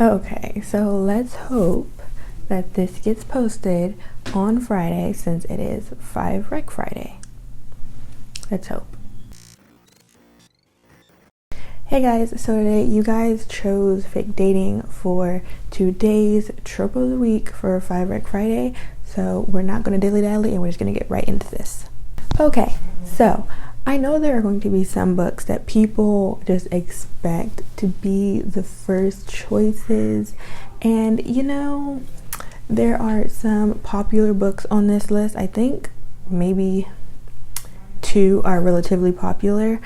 Okay, so let's hope that this gets posted on Friday since it is 5Rec Friday. Let's hope. Hey guys, so today you guys chose fake dating for today's trope of the week for 5Rec Friday, so we're not going to dilly-dally and we're just going to get right into this. Okay, so I know there are going to be some books that people just expect to be the first choices, and you know, there are some popular books on this list. I think maybe 2 are relatively popular,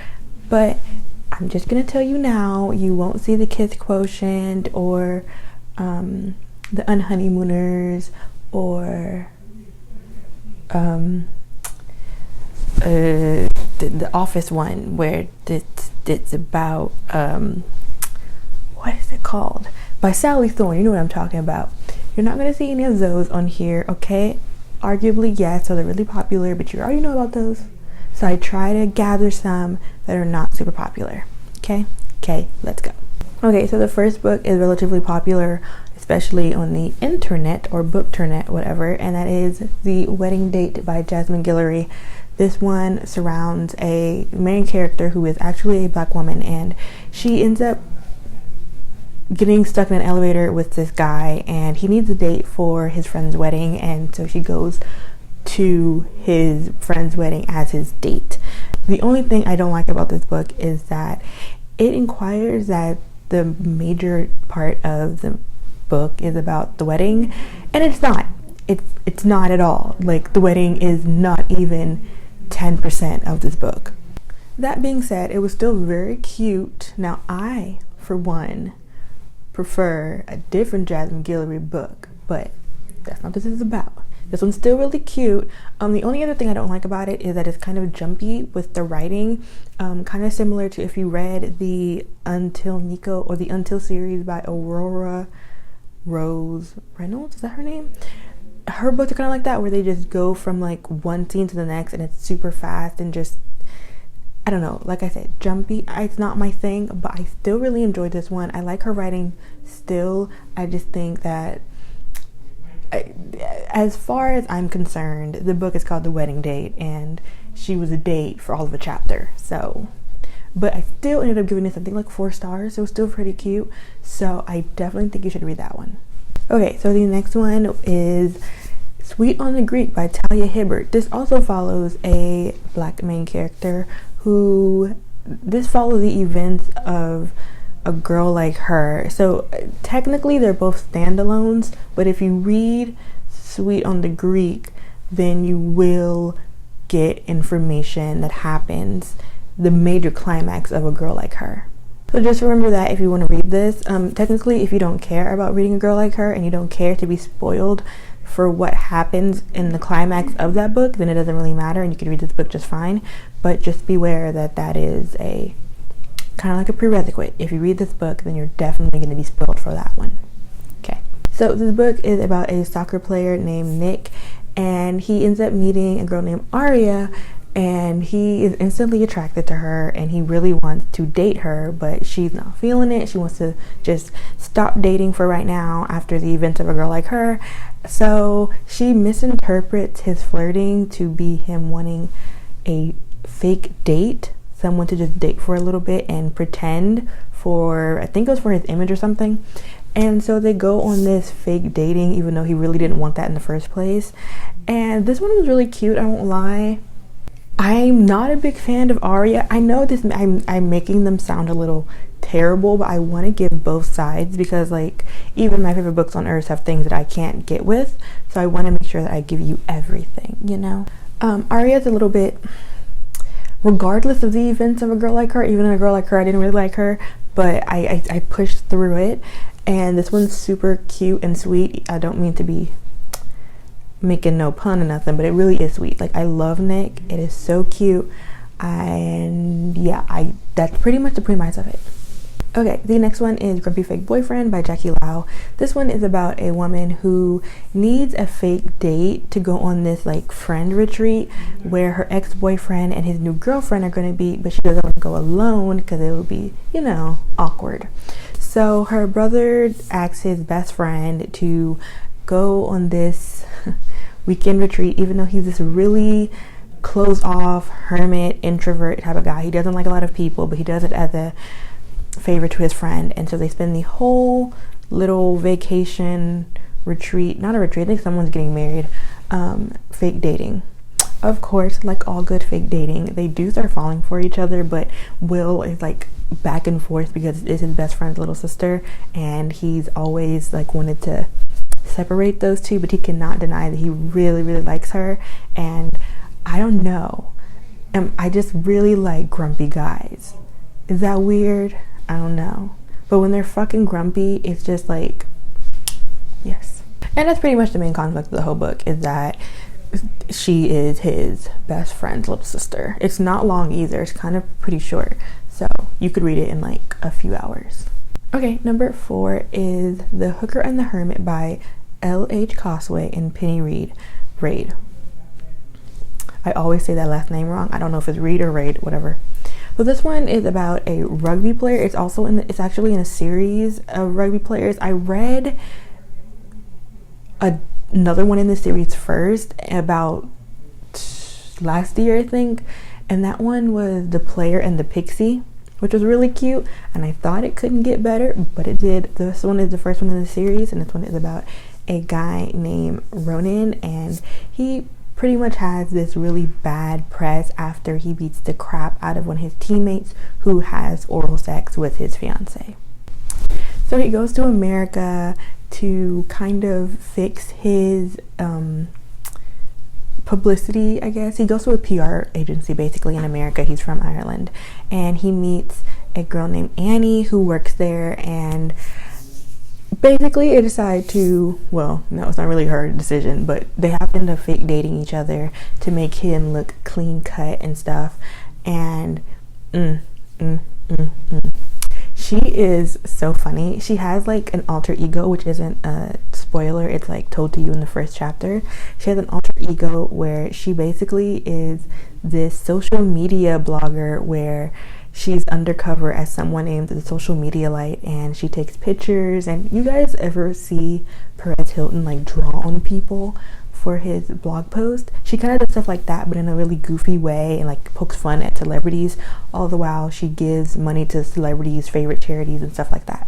but I'm just gonna tell you now, you won't see the Kiss Quotient or the Unhoneymooners or the Office one where it's about what is it called, by Sally Thorne. You know what I'm talking about. You're not gonna see any of those on here, okay? Arguably yes, so they're really popular, but you already know about those. So I try to gather some that are not super popular. Okay, let's go. Okay, so the first book is relatively popular, especially on the internet or bookternet, whatever, and that is The Wedding Date by Jasmine Guillory. This one surrounds a main character who is actually a black woman, and she ends up getting stuck in an elevator with this guy, and he needs a date for his friend's wedding, and so she goes to his friend's wedding as his date. The only thing I don't like about this book is that it inquires that the major part of the book is about the wedding, and it's not. It's not at all. Like, the wedding is not even 10% of this book. That being said, it was still very cute. Now, I, for one, prefer a different Jasmine Guillory book, but that's not what this is about. This one's still really cute. The only other thing I don't like about it is that it's kind of jumpy with the writing, kind of similar to if you read the Until Nico or the Until series by Aurora Rose Reynolds. Is that her name? Her books are kind of like that, where they just go from like one scene to the next and it's super fast and just, I don't know, like I said, jumpy. It's not my thing, but I still really enjoyed this one. I like her writing still. I just think that as far as I'm concerned, the book is called The Wedding Date, and she was a date for all of a chapter. So, but I still ended up giving it something like 4 stars. It was still pretty cute. So I definitely think you should read that one. Okay, so the next one is Sweet on the Greek by Talia Hibbert. This also follows a black main character who, this follows the events of a girl like her. So technically they're both standalones, but if you read Sweet on the Greek, then you will get information that happens, the major climax of a girl like her. So just remember that if you want to read this. Technically, if you don't care about reading a girl like her and you don't care to be spoiled for what happens in the climax of that book, then it doesn't really matter and you can read this book just fine. But just beware that that is a kind of like a prerequisite. If you read this book, then you're definitely going to be spoiled for that one. Okay, so this book is about a soccer player named Nick, and he ends up meeting a girl named Aria, and he is instantly attracted to her, and he really wants to date her, but she's not feeling it. She wants to just stop dating for right now after the events of a girl like her. So she misinterprets his flirting to be him wanting a fake date, someone to just date for a little bit and pretend for, I think it was for his image or something. And so they go on this fake dating, even though he really didn't want that in the first place. And this one was really cute, I won't lie. I'm not a big fan of Aria. I know this, I'm making them sound a little terrible, but I want to give both sides, because like even my favorite books on earth have things that I can't get with. So I want to make sure that I give you everything, you know. Aria's a little bit, regardless of the events of a girl like her, even a girl like her, I didn't really like her, but I pushed through it. And this one's super cute and sweet. I don't mean to be making no pun or nothing, but it really is sweet. Like, I love Nick. It is so cute. And yeah, that's pretty much the premise of it. Okay, the next one is Grumpy Fake Boyfriend by Jackie Lau. This one is about a woman who needs a fake date to go on this like friend retreat where her ex-boyfriend and his new girlfriend are going to be, but she doesn't want to go alone because it would be, you know, awkward. So her brother asks his best friend to go on this weekend retreat, even though he's this really closed off hermit introvert type of guy. He doesn't like a lot of people, but he does it as a favor to his friend. And so they spend the whole little vacation retreat, not a retreat, I think someone's getting married, fake dating. Of course, like all good fake dating, they do start falling for each other, but Will is like back and forth because it's his best friend's little sister, and he's always like wanted to separate those two, but he cannot deny that he really, really likes her. And I don't know, I just really like grumpy guys. Is that weird? I don't know. But when they're fucking grumpy, it's just like, yes. And that's pretty much the main conflict of the whole book, is that she is his best friend's little sister. It's not long either. It's kind of pretty short. So you could read it in like a few hours. Okay, number 4 is The Hooker and the Hermit by L.H. Cosway and Penny Reid. I always say that last name wrong. I don't know if it's Reid or Raid, whatever. So this one is about a rugby player. It's actually in a series of rugby players. I read another one in the series first, about last year I think, and that one was The Player and the Pixie, which was really cute, and I thought it couldn't get better, but it did. This one is the first one in the series, and this one is about a guy named Ronan, and he pretty much has this really bad press after he beats the crap out of one of his teammates who has oral sex with his fiance. So he goes to America to kind of fix his publicity, I guess. He goes to a PR agency basically in America. He's from Ireland, and he meets a girl named Annie who works there, and basically they decide to, well, no, it's not really her decision, but they happen to fake dating each other to make him look clean cut and stuff. And she is so funny. She has like an alter ego, which isn't a spoiler, it's like told to you in the first chapter. She has an alter ego where she basically is this social media blogger where she's undercover as someone named the Social Media Light, and she takes pictures. And you guys ever see Perez Hilton like draw on people for his blog post? She kind of does stuff like that, but in a really goofy way, and like pokes fun at celebrities, all the while she gives money to celebrities' favorite charities and stuff like that.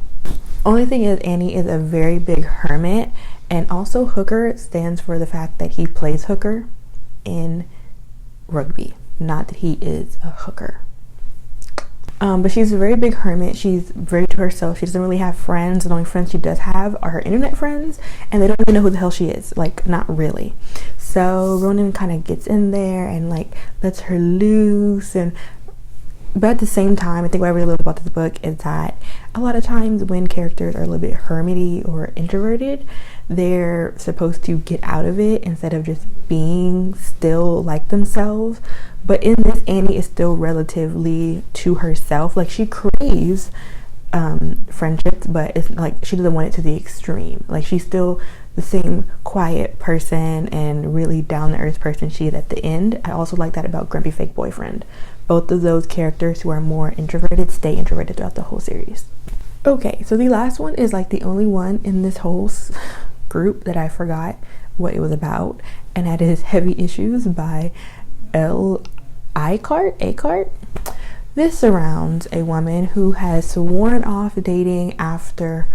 Only thing is, Annie is a very big hermit, and also hooker stands for the fact that he plays hooker in rugby, not that he is a hooker. But she's a very big hermit. She's very to herself. She doesn't really have friends. The only friends she does have are her internet friends, and they don't even know who the hell she is. Like, not really. So Ronan kind of gets in there and like lets her loose. But at the same time, I think what I really love about this book is that a lot of times when characters are a little bit hermity or introverted, they're supposed to get out of it instead of just being still like themselves. But in this, Annie is still relatively to herself. Like, she craves friendships, but it's like she doesn't want it to the extreme. Like, she's still the same quiet person and really down-to-earth person she is at the end. I also like that about Grumpy Fake Boyfriend. Both of those characters who are more introverted stay introverted throughout the whole series. Okay, so the last one is like the only one in this whole group that I forgot what it was about, and that is Heavy Issues by L. Icart. This surrounds a woman who has sworn off dating after,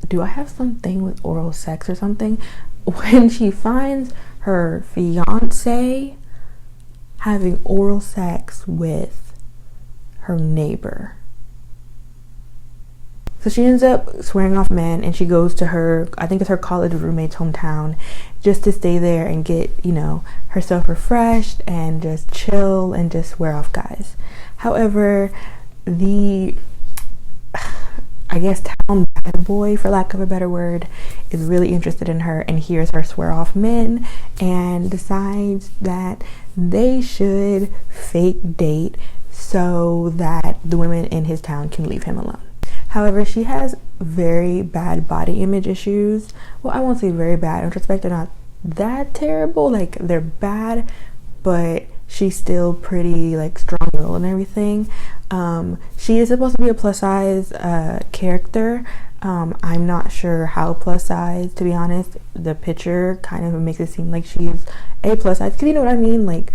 do I have something with oral sex or something? When she finds her fiance having oral sex with her neighbor. So she ends up swearing off men, and she goes to her, I think it's her college roommate's hometown, just to stay there and get, herself refreshed and just chill and just swear off guys. However, the, I guess, town bad boy, for lack of a better word, is really interested in her and hears her swear off men and decides that they should fake date so that the women in his town can leave him alone. However, she has very bad body image issues. Well, I won't say very bad. In retrospect, they're not that terrible. Like, they're bad, but she's still pretty like strong-willed and everything. She is supposed to be a plus size character. I'm not sure how plus size, to be honest. The picture kind of makes it seem like she's a plus size, because you know what I mean, like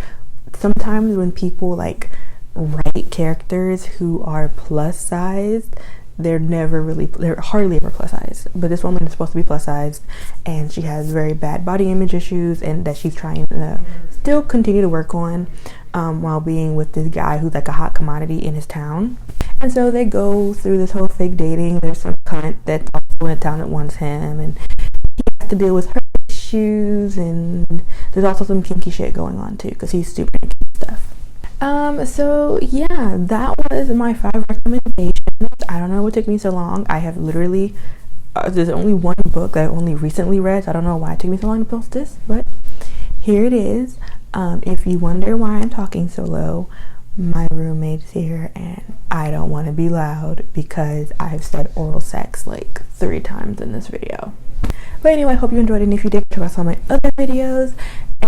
sometimes when people like write characters who are plus sized, they're hardly ever plus sized. But this woman is supposed to be plus sized, and she has very bad body image issues, and that she's trying to still continue to work on while being with this guy who's like a hot commodity in his town. And so they go through this whole fake dating. There's some cunt that's also in a town that wants him, and he has to deal with her issues, and there's also some kinky shit going on too, because he's super into stuff. So yeah, that was my 5 recommendations. I don't know what took me so long. I have literally there's only one book that I only recently read, so I don't know why it took me so long to post this, but here it is. If you wonder why I'm talking so low, my roommate's here and I don't want to be loud because I've said oral sex like 3 times in this video. But anyway, I hope you enjoyed it, and if you did, check out some of my other videos,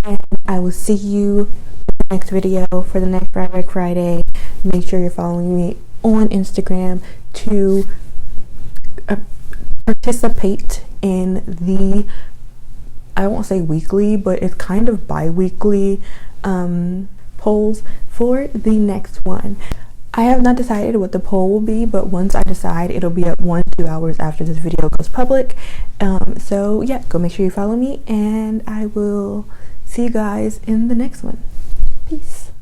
and I will see you in the next video for the next 5RecFri Friday. Make sure you're following me on Instagram to participate in the, I won't say weekly, but it's kind of bi-weekly polls for the next one. I have not decided what the poll will be, but once I decide, it'll be up 1-2 hours after this video goes public. So yeah, go make sure you follow me, and I will see you guys in the next one. Peace.